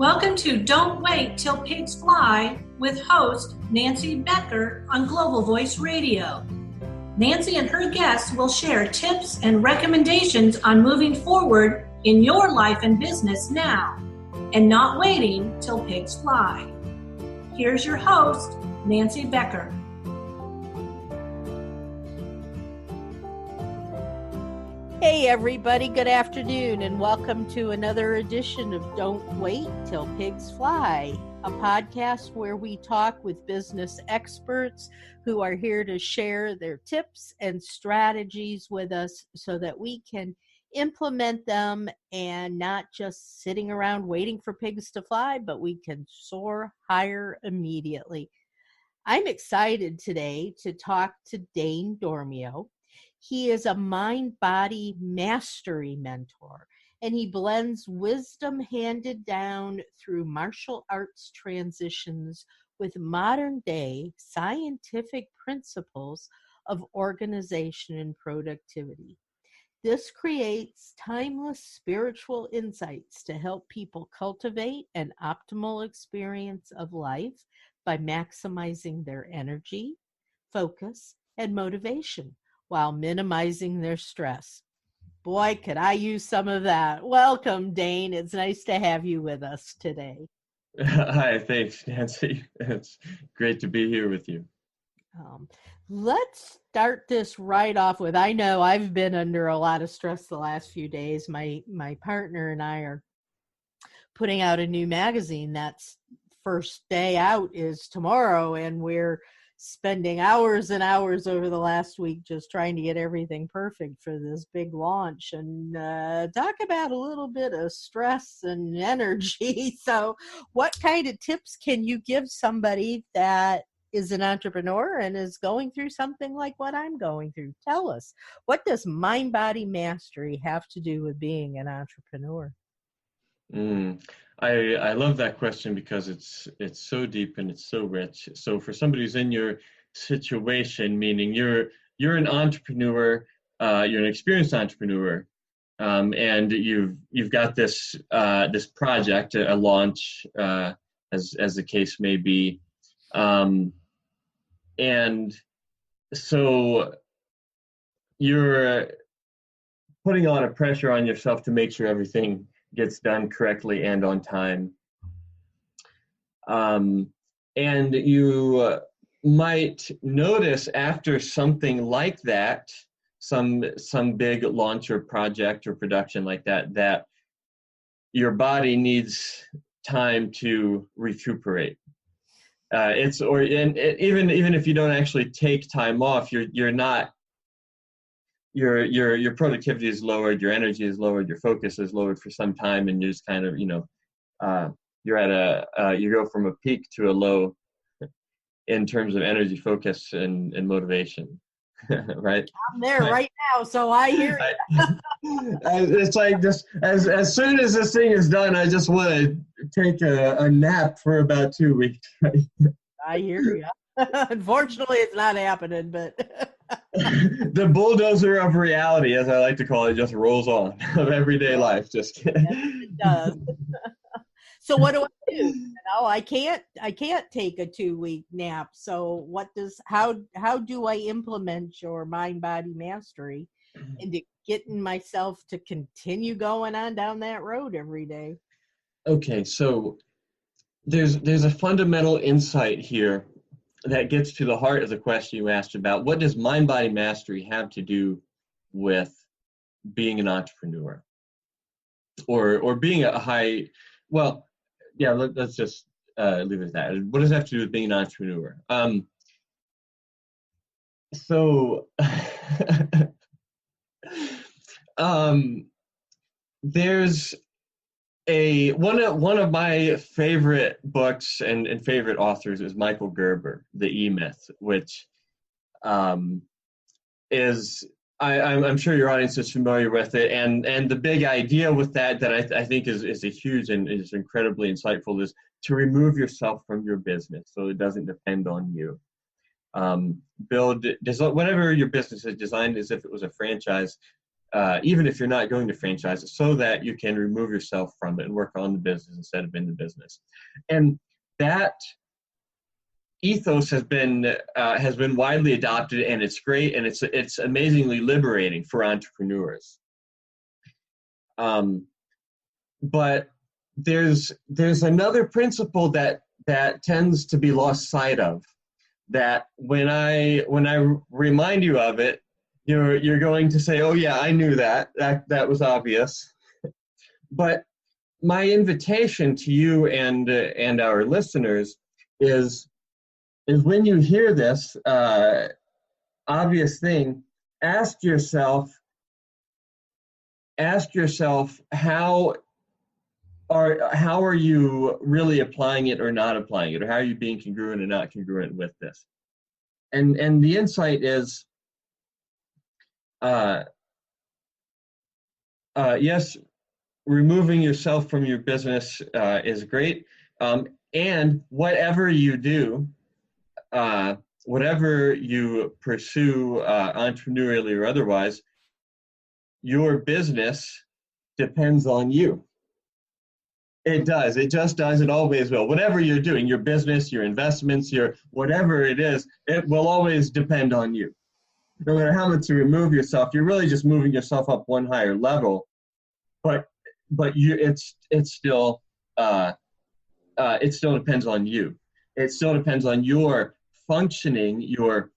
Welcome to Don't Wait Till Pigs Fly with host Nancy Becker on Global Voice Radio. Nancy and her guests will share tips and recommendations on moving forward in your life and business now and not waiting till pigs fly. Here's your host, Nancy Becker. Hey everybody, good afternoon and welcome to another edition of Don't Wait Till Pigs Fly, a podcast where we talk with business experts who are here to share their tips and strategies with us so that we can implement them and not just sitting around waiting for pigs to fly, but we can soar higher immediately. I'm excited today to talk to Dane Dormio. He is a MindBody mastery mentor, and he blends wisdom handed down through martial arts transitions with modern-day scientific principles of organization and productivity. This creates timeless spiritual insights to help people cultivate an optimal experience of life by maximizing their energy, focus, and motivation, while minimizing their stress. Boy, could I use some of that. Welcome, Dane. It's nice to have you with us today. Hi, thanks, Nancy. It's great to be here with you. Let's start this right off with, I know I've been under a lot of stress the last few days. My partner and I are putting out a new magazine. That's first day out is tomorrow, and we're spending hours and hours over the last week just trying to get everything perfect for this big launch, and talk about a little bit of stress and energy. So what kind of tips can you give somebody that is an entrepreneur and is going through something like what I'm going through? Tell us, what does MindBody mastery have to do with being an entrepreneur? I love that question because it's so deep and it's so rich. So for somebody who's in your situation, meaning you're an entrepreneur, you're an experienced entrepreneur, and you've got this project, a launch, as the case may be, and so you're putting a lot of pressure on yourself to make sure everything gets done correctly and on time. And you might notice after something like that, some big launch or project or production like that, that your body needs time to recuperate. Even if you don't actually take time off, your productivity is lowered, your energy is lowered, your focus is lowered for some time, and you're just kind of, you're at you go from a peak to a low in terms of energy, focus, and motivation, right? I'm there right now, so I hear you. It's like just as soon as this thing is done, I just want to take a nap for about 2 weeks. Right? I hear you. Unfortunately, it's not happening, but the bulldozer of reality, as I like to call it, just rolls on of everyday life. Just kidding. Yes, it does. So what do I do? I can't take a 2-week nap. So how do I implement your MindBody mastery into getting myself to continue going on down that road every day? Okay, so there's a fundamental insight here that gets to the heart of the question you asked about what does MindBody mastery have to do with being an entrepreneur or being a high, well, yeah, let's just leave it at that. What does it have to do with being an entrepreneur? There's one of my favorite books and favorite authors is Michael Gerber, The E-Myth, which is I'm sure your audience is familiar with it, and the big idea with that I think is a huge and is incredibly insightful is to remove yourself from your business so it doesn't depend on you. Whenever your business is designed as if it was a franchise, even if you're not going to franchise it, so that you can remove yourself from it and work on the business instead of in the business. And that ethos has been widely adopted, and it's great, and it's amazingly liberating for entrepreneurs. But there's another principle that tends to be lost sight of, that when I remind you of it, you're going to say, oh yeah, I knew that was obvious. But my invitation to you and our listeners is when you hear this obvious thing, ask yourself how are you really applying it or not applying it, or how are you being congruent or not congruent with this? And the insight is, yes, removing yourself from your business is great, and whatever you do, whatever you pursue entrepreneurially or otherwise, your business depends on you. It does. It just does. It always will. Whatever you're doing, your business, your investments, your whatever it is, it will always depend on you. No matter how much you remove yourself, you're really just moving yourself up one higher level. But it still depends on you. It still depends on your functioning, your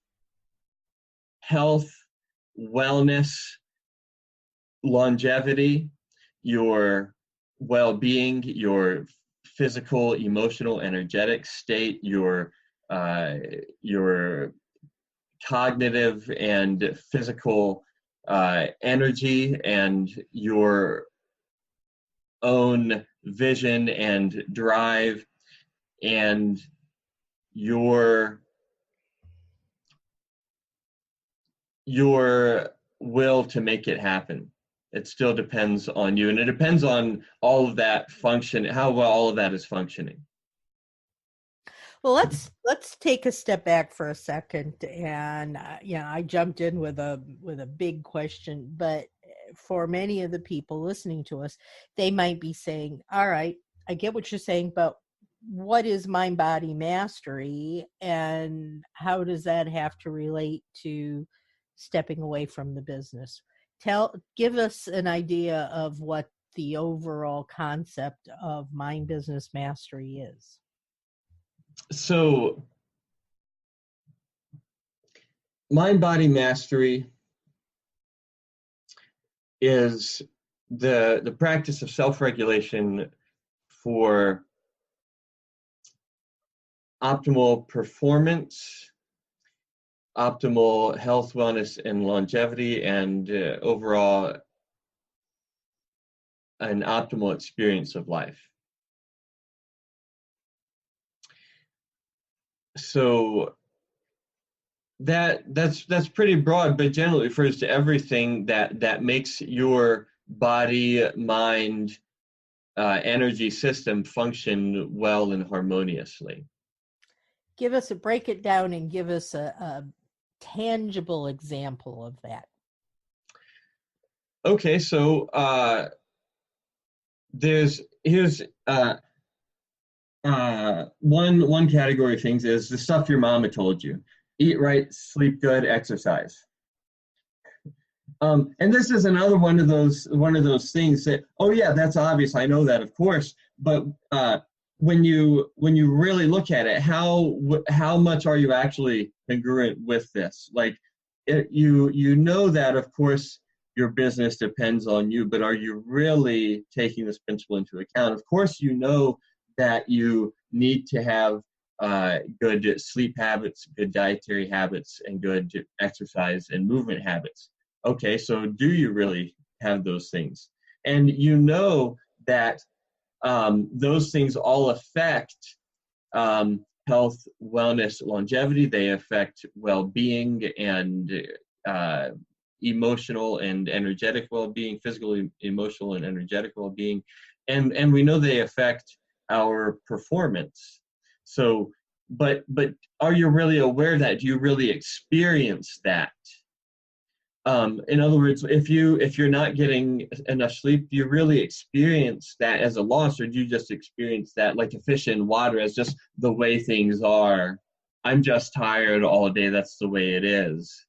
health, wellness, longevity, your well-being, your physical, emotional, energetic state, your cognitive and physical energy, and your own vision and drive, and your will to make it happen. It still depends on you, and it depends on all of that function, how well all of that is functioning. Well, let's take a step back for a second, and I jumped in with a big question, but for many of the people listening to us, they might be saying, all right, I get what you're saying, but what is mind-body mastery, and how does that have to relate to stepping away from the business? Give us an idea of what the overall concept of mind business mastery is. So, mind-body mastery is the practice of self-regulation for optimal performance, optimal health, wellness, and longevity, and overall an optimal experience of life. So that's pretty broad, but generally refers to everything that makes your body, mind, energy system function well and harmoniously. Break it down and give us a tangible example of that. Okay, so here's one category of things is the stuff your mama told you: eat right, sleep good, exercise. And this is another one of those things that, oh yeah, that's obvious, I know that, of course, but when you really look at it, how much are you actually congruent with this? Like, you know that, of course, your business depends on you, but are you really taking this principle into account? Of course, you know that you need to have good sleep habits, good dietary habits, and good exercise and movement habits. Okay, so do you really have those things? And you know that those things all affect health, wellness, longevity. They affect well-being and emotional and energetic well-being, physical, emotional, and energetic well-being. And we know they affect our performance. So, but are you really aware of that? Do you really experience that? In other words, if you're not getting enough sleep, do you really experience that as a loss, or do you just experience that like a fish in water as just the way things are? I'm just tired all day. That's the way it is.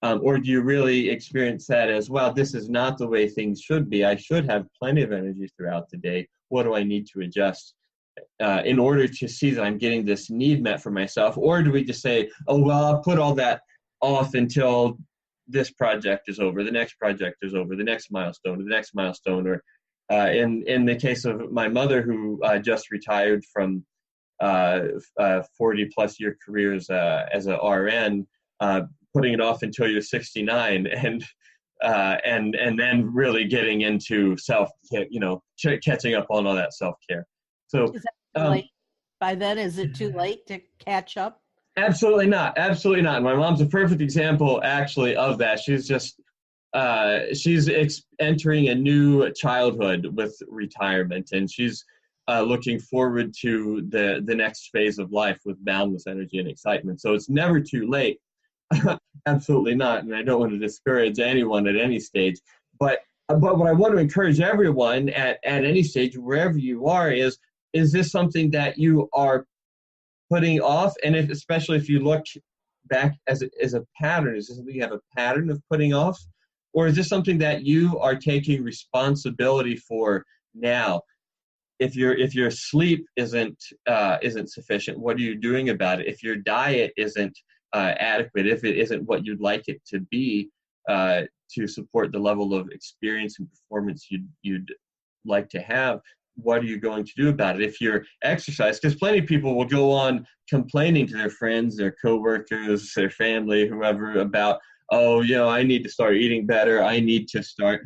Or do you really experience that as, well, this is not the way things should be. I should have plenty of energy throughout the day. What do I need to adjust in order to see that I'm getting this need met for myself? Or do we just say, oh, well, I'll put all that off until this project is over, the next project is over, the next milestone, or in the case of my mother, who just retired from 40 plus year careers as a RN, putting it off until you're 69, and then really getting into self-care, catching up on all that self-care. So is that too late? By then, is it too late to catch up? Absolutely not. Absolutely not. My mom's a perfect example, actually, of that. She's just entering a new childhood with retirement, and she's looking forward to the next phase of life with boundless energy and excitement. So it's never too late. Absolutely not. And I don't want to discourage anyone at any stage. But what I want to encourage everyone at any stage, wherever you are, is this something that you are putting off? And especially if you look back as a pattern, is this something you have a pattern of putting off? Or is this something that you are taking responsibility for now? If your sleep isn't sufficient, what are you doing about it? If your diet isn't adequate, if it isn't what you'd like it to be to support the level of experience and performance you'd like to have, what are you going to do about it? If you're exercise, because plenty of people will go on complaining to their friends, their coworkers, their family, whoever, about, oh, I need to start eating better. I need to start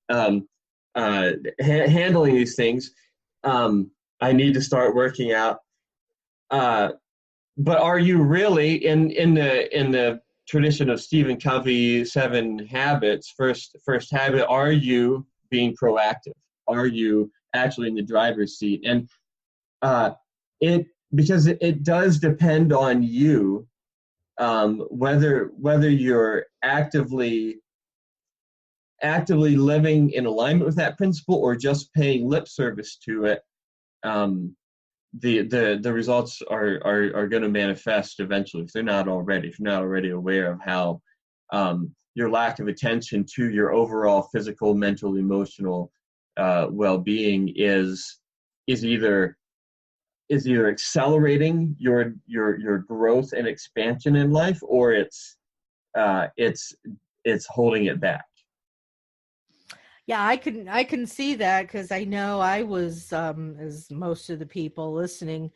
handling these things. I need to start working out. But are you really in the tradition of Stephen Covey, 7 Habits, first habit? Are you being proactive? Are you actually in the driver's seat? And because it does depend on you, whether you're actively living in alignment with that principle or just paying lip service to it. The results are going to manifest eventually if you're not already aware of how your lack of attention to your overall physical, mental, emotional well-being is either accelerating your growth and expansion in life, or it's holding it back. Yeah, I can see that, because I know I was, as most of the people listening,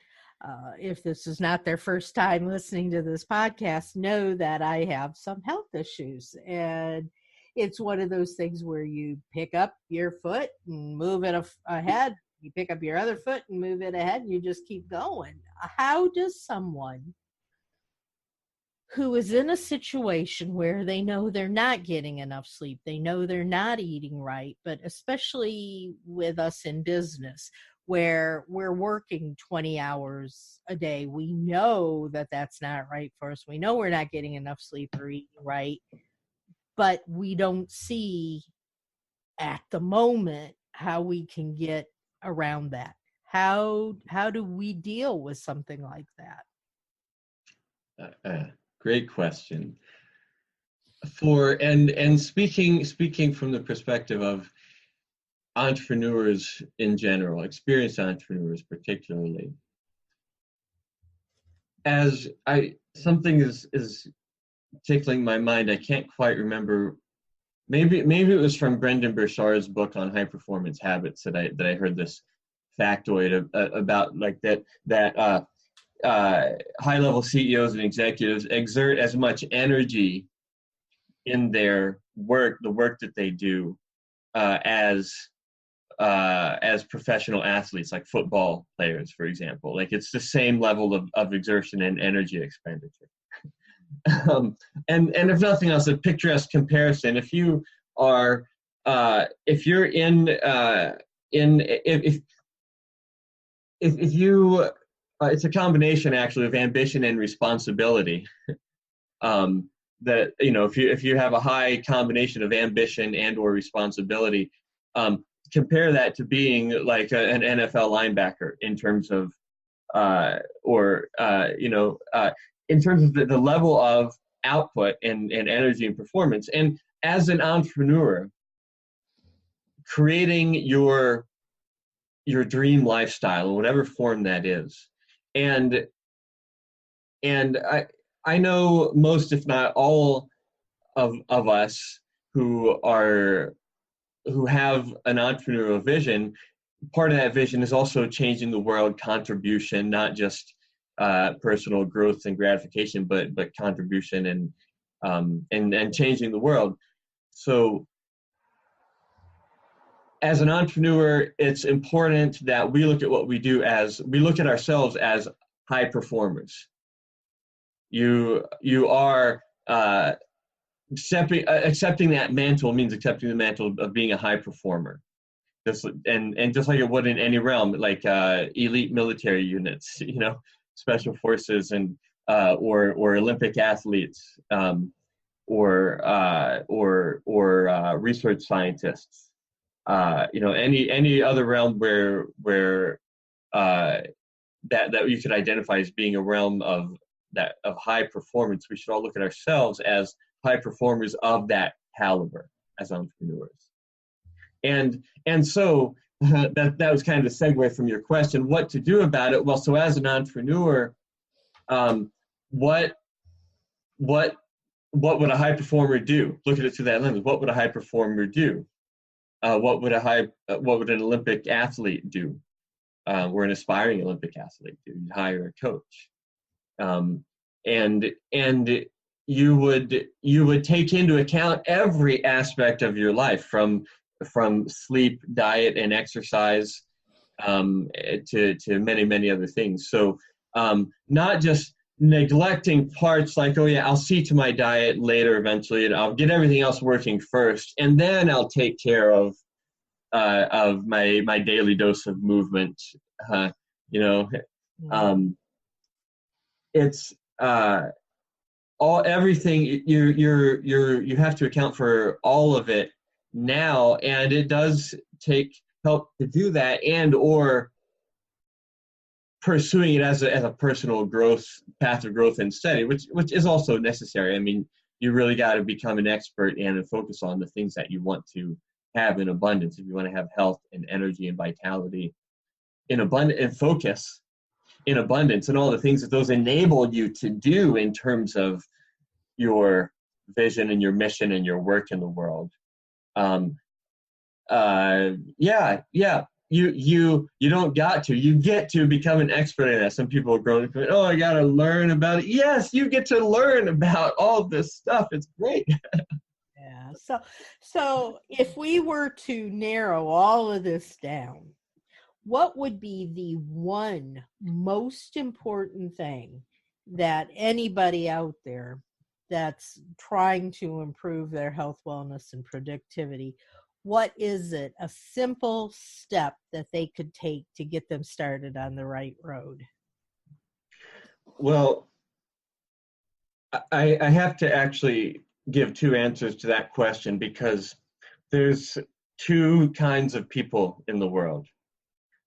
if this is not their first time listening to this podcast, know that I have some health issues. And it's one of those things where you pick up your foot and move it ahead. You pick up your other foot and move it ahead, and you just keep going. How does someone who is in a situation where they know they're not getting enough sleep, they know they're not eating right, but especially with us in business, where we're working 20 hours a day, we know that that's not right for us. We know we're not getting enough sleep or eating right, but we don't see at the moment how we can get around that. How do we deal with something like that? Great question. And speaking from the perspective of entrepreneurs in general, experienced entrepreneurs particularly, as something is tickling my mind. I can't quite remember. Maybe it was from Brendan Burchard's book on high performance habits that I heard this factoid about, like that high level CEOs and executives exert as much energy in their work, the work that they do, as professional athletes, like football players, for example. Like, it's the same level of exertion and energy expenditure. And if nothing else, a picturesque comparison. If you are, if you're if you, it's a combination actually of ambition and responsibility. that, you know, if you have a high combination of ambition and or responsibility, compare that to being like an NFL linebacker in terms of, in terms of the level of output and energy and performance. And as an entrepreneur, creating your dream lifestyle in whatever form that is. And I know most, if not all of us who have an entrepreneurial vision. Part of that vision is also changing the world, contribution, not just personal growth and gratification, but contribution and changing the world. So as an entrepreneur, it's important that we look at what we do we look at ourselves as high performers. You are accepting that mantle means accepting the mantle of being a high performer. Just like it would in any realm, like elite military units, you know, special forces and or Olympic athletes, or research scientists, you know, any other realm where that you could identify as being a realm of high performance. We should all look at ourselves as high performers of that caliber as entrepreneurs. And so that was kind of a segue from your question, what to do about it. Well, so as an entrepreneur, what would a high performer do? Look at it through that lens. What would a high performer do? What would an Olympic athlete do? Or an aspiring Olympic athlete do? You'd hire a coach, and you would take into account every aspect of your life, from sleep, diet, and exercise, to many other things. So not just neglecting parts like, oh yeah, I'll see to my diet later eventually, and I'll get everything else working first, and then I'll take care of my daily dose of movement. You know, it's everything. You have to account for all of it now, and it does take help to do that, and or pursuing it as a personal growth path of growth and study, which is also necessary. I mean, you really got to become an expert and focus on the things that you want to have in abundance. If you want to have health and energy and vitality in abundance, and focus in abundance, and all the things that those enable you to do in terms of your vision and your mission and your work in the world. You don't got to. You get to become an expert in that. Some people are growing up, oh, I got to learn about it. Yes, you get to learn about all this stuff. It's great. Yeah. So if we were to narrow all of this down, what would be the one most important thing that anybody out there that's trying to improve their health, wellness, and productivity, what is it, a simple step that they could take to get them started on the right road? Well, I have to actually give two answers to that question, because there's two kinds of people in the world.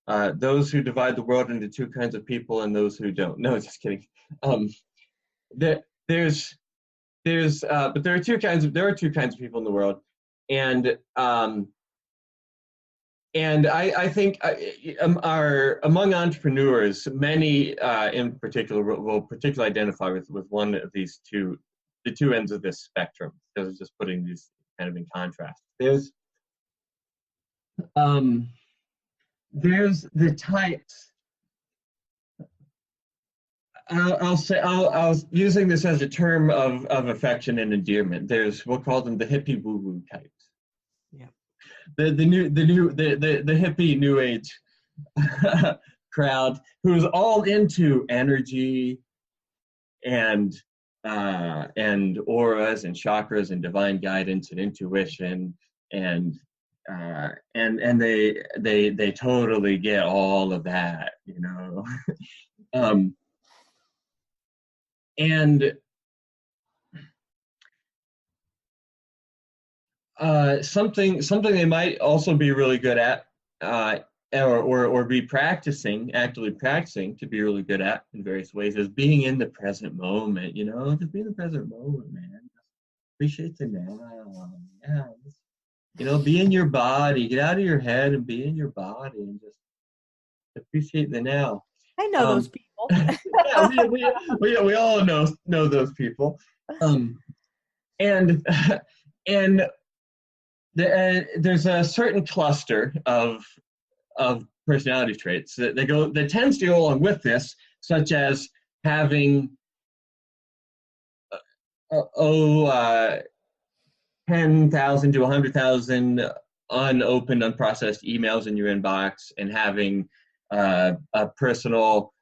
Those who divide the world into two kinds of people and those who don't. No, just kidding. But there are two kinds of people in the world, and I think among entrepreneurs, many in particular will particularly identify with one of these two, the two ends of this spectrum, because it's just putting these kind of in contrast. There's the types. I'll using this as a term of affection and endearment. We'll call them the hippie woo-woo types. Yeah. The hippie new age crowd who's all into energy and auras and chakras and divine guidance and intuition, and they totally get all of that, you know. And something they might also be really good at, or be actively practicing to be really good at in various ways, is being in the present moment. Just be in the present moment, man. Just appreciate the now. Yeah, be in your body. Get out of your head and be in your body, and just appreciate the now. I know those people. Yeah, we all know those people. And there's a certain cluster of personality traits that tends to go along with this, such as having 10,000 to 100,000 unopened, unprocessed emails in your inbox, and having a personal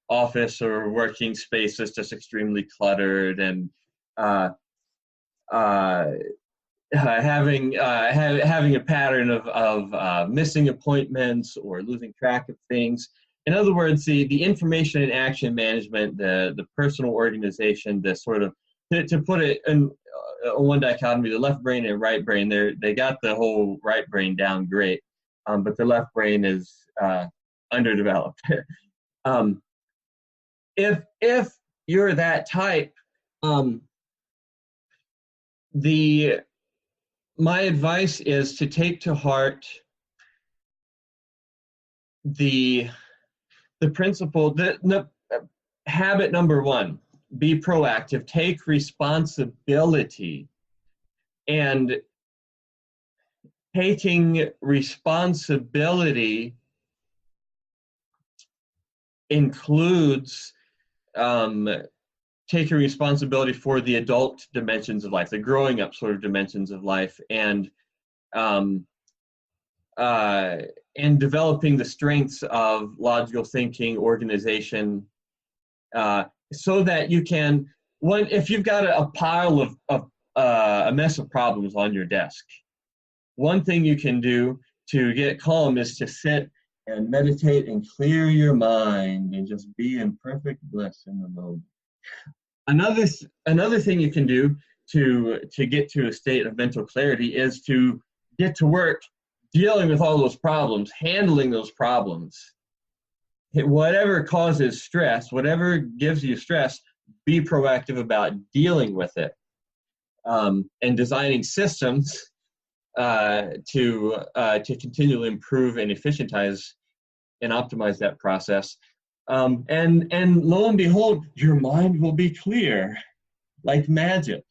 office or working space that's just extremely cluttered, and having a pattern of missing appointments or losing track of things. In other words, the information and action management, the personal organization, the sort of, to put it in one dichotomy, the left brain and right brain, they got the whole right brain down great, but the left brain is underdeveloped. If you're that type, my advice is to take to heart the principle, habit number one: be proactive, take responsibility. And taking responsibility includes taking responsibility for the adult dimensions of life, the growing up sort of dimensions of life, and developing the strengths of logical thinking, organization, so that you can, if you've got a pile of a mess of problems on your desk, one thing you can do to get calm is to sit and meditate and clear your mind and just be in perfect bliss in the moment. Another thing you can do to get to a state of mental clarity is to get to work dealing with all those problems, handling those problems. Whatever causes stress, whatever gives you stress, be proactive about dealing with it, and designing systems to continually improve and efficientize and optimize that process. And lo and behold, your mind will be clear like magic.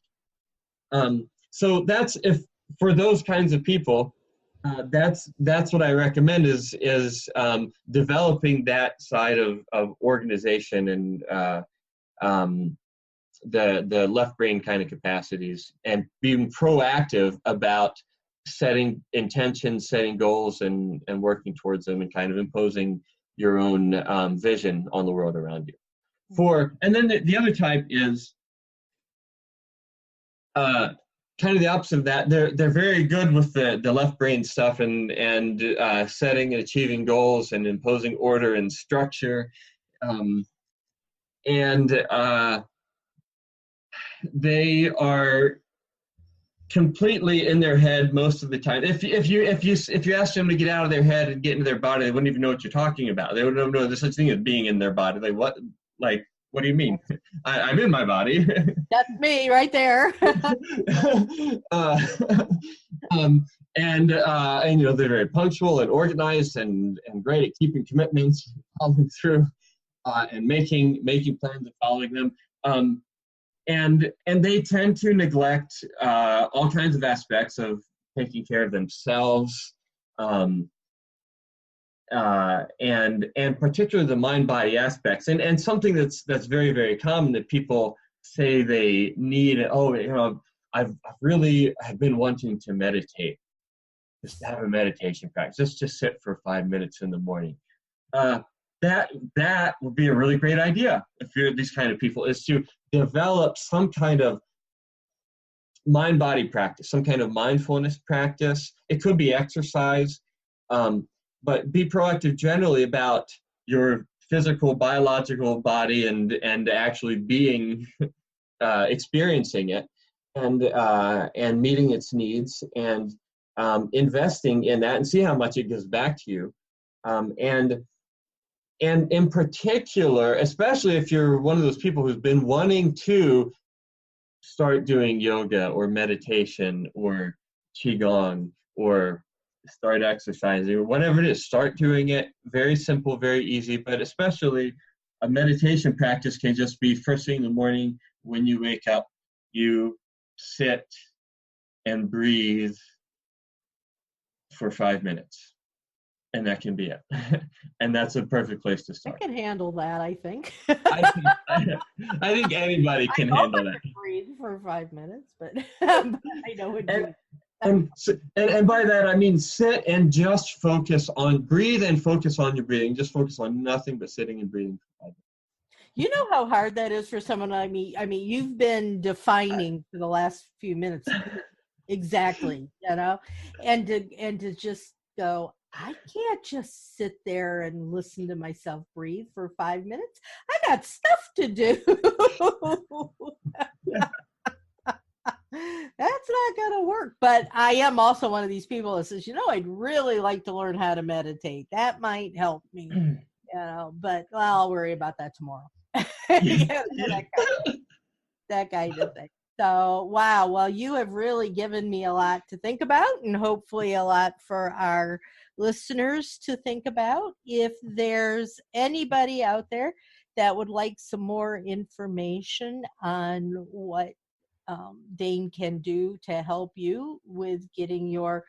So that's, if for those kinds of people, that's what I recommend is developing that side of organization and the left brain kind of capacities, and being proactive about setting intentions, setting goals, and working towards them, and kind of imposing your own vision on the world around you. And then the other type is kind of the opposite of that. They're very good with the left brain stuff and setting and achieving goals and imposing order and structure, and they are completely in their head most of the time. If you ask them to get out of their head and get into their body, they wouldn't even know what you're talking about. They wouldn't know there's such thing as being in their body. What do you mean? I'm in my body. That's me right there. And they're very punctual and organized and great at keeping commitments, following through, and making plans and following them. And they tend to neglect all kinds of aspects of taking care of themselves, and particularly the mind-body aspects. And something that's very, very common that people say they need. I've been wanting to meditate, just have a meditation practice, just sit for 5 minutes in the morning. That would be a really great idea if you're these kind of people, is to develop some kind of mind-body practice, some kind of mindfulness practice. It could be exercise, but be proactive generally about your physical, biological body and actually being, experiencing it. and meeting its needs, and investing in that, and see how much it gives back to you. And in particular, especially if you're one of those people who's been wanting to start doing yoga or meditation or qigong or start exercising or whatever it is, start doing it. Very simple, very easy, but especially a meditation practice can just be first thing in the morning when you wake up, you sit and breathe for 5 minutes. And that can be it. And that's a perfect place to start. I can handle that, I think. I think anybody can handle that. Breathe for 5 minutes, but I know it. And by that, I mean sit and just focus on, breathe and focus on your breathing. Just focus on nothing but sitting and breathing for 5 minutes. You know how hard that is for someone like me? I mean, you've been defining for the last few minutes exactly, and to just go, I can't just sit there and listen to myself breathe for 5 minutes. I got stuff to do. That's not going to work. But I am also one of these people that says, I'd really like to learn how to meditate. That might help me, but I'll worry about that tomorrow. That kind of thing. So, wow. Well, you have really given me a lot to think about, and hopefully a lot for our listeners to think about. If there's anybody out there that would like some more information on what Dane can do to help you with getting your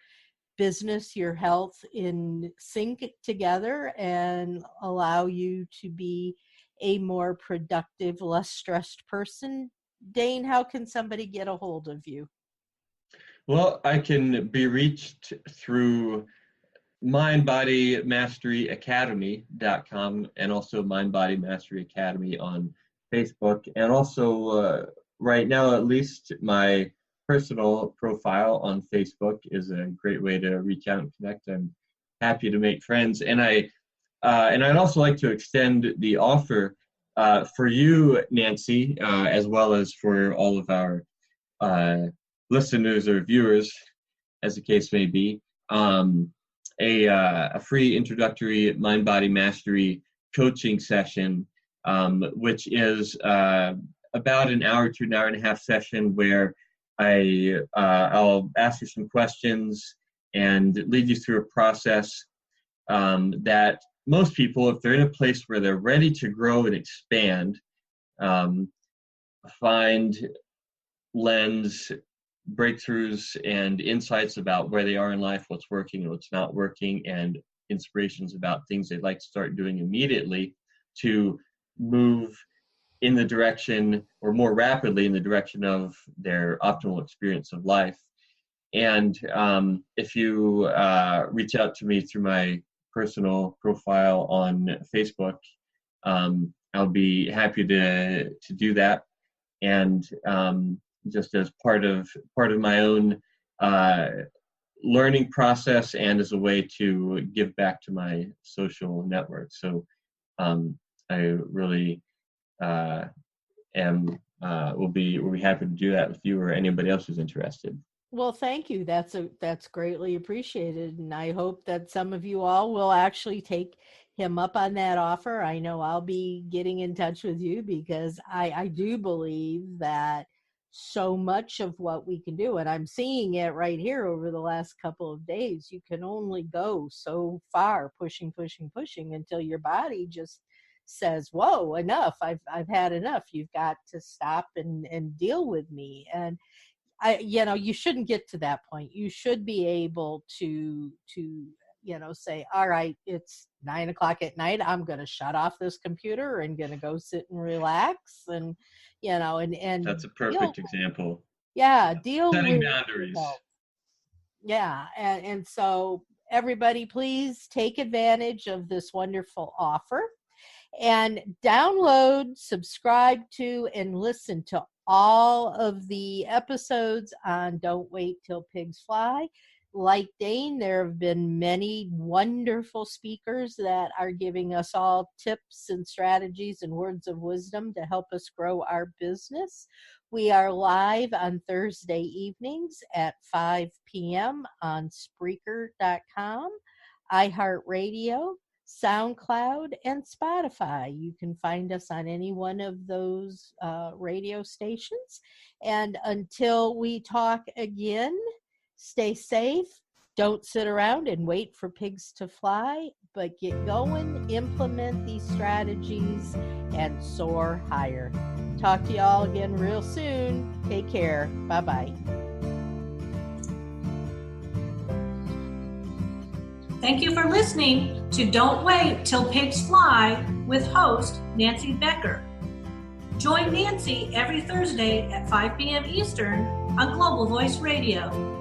business, your health in sync together and allow you to be a more productive, less stressed person, Dane, how can somebody get a hold of you? Well, I can be reached through MindBodyMasteryAcademy.com and also MindBody Mastery Academy on Facebook. And also, right now, at least, my personal profile on Facebook is a great way to reach out and connect. I'm happy to make friends. And I'd also like to extend the offer for you, Nancy, as well as for all of our listeners or viewers, as the case may be, a free introductory mind-body mastery coaching session, which is about an hour to an hour and a half session where I'll ask you some questions and lead you through a process that most people, if they're in a place where they're ready to grow and expand, find lens breakthroughs and insights about where they are in life, what's working and what's not working, and inspirations about things they'd like to start doing immediately to move in the direction, or more rapidly in the direction, of their optimal experience of life. And if you reach out to me through my personal profile on Facebook, I'll be happy to do that. And just as part of my own learning process, and as a way to give back to my social network. So I really will be happy to do that with you or anybody else who's interested. Well, thank you. That's greatly appreciated. And I hope that some of you all will actually take him up on that offer. I know I'll be getting in touch with you because I do believe that so much of what we can do, and I'm seeing it right here over the last couple of days, you can only go so far pushing until your body just says, whoa, enough. I've had enough. You've got to stop and deal with me. And you shouldn't get to that point. You should be able to say, all right, it's 9:00 at night. I'm going to shut off this computer and going to go sit and relax. And, and that's a perfect example. Yeah. Deal setting with boundaries. Yourself. Yeah. And so everybody, please take advantage of this wonderful offer and download, subscribe to, and listen to all of the episodes on Don't Wait Till Pigs Fly. Like Dane, there have been many wonderful speakers that are giving us all tips and strategies and words of wisdom to help us grow our business. We are live on Thursday evenings at 5 p.m. on Spreaker.com, iHeartRadio, SoundCloud, and Spotify. You can find us on any one of those radio stations. And until we talk again, stay safe. Don't sit around and wait for pigs to fly, but get going, implement these strategies, and soar higher. Talk to you all again real soon. Take care. Bye-bye. Thank you for listening to Don't Wait Till Pigs Fly with host Nancy Becker. Join Nancy every Thursday at 5 p.m. Eastern on Global Voice Radio.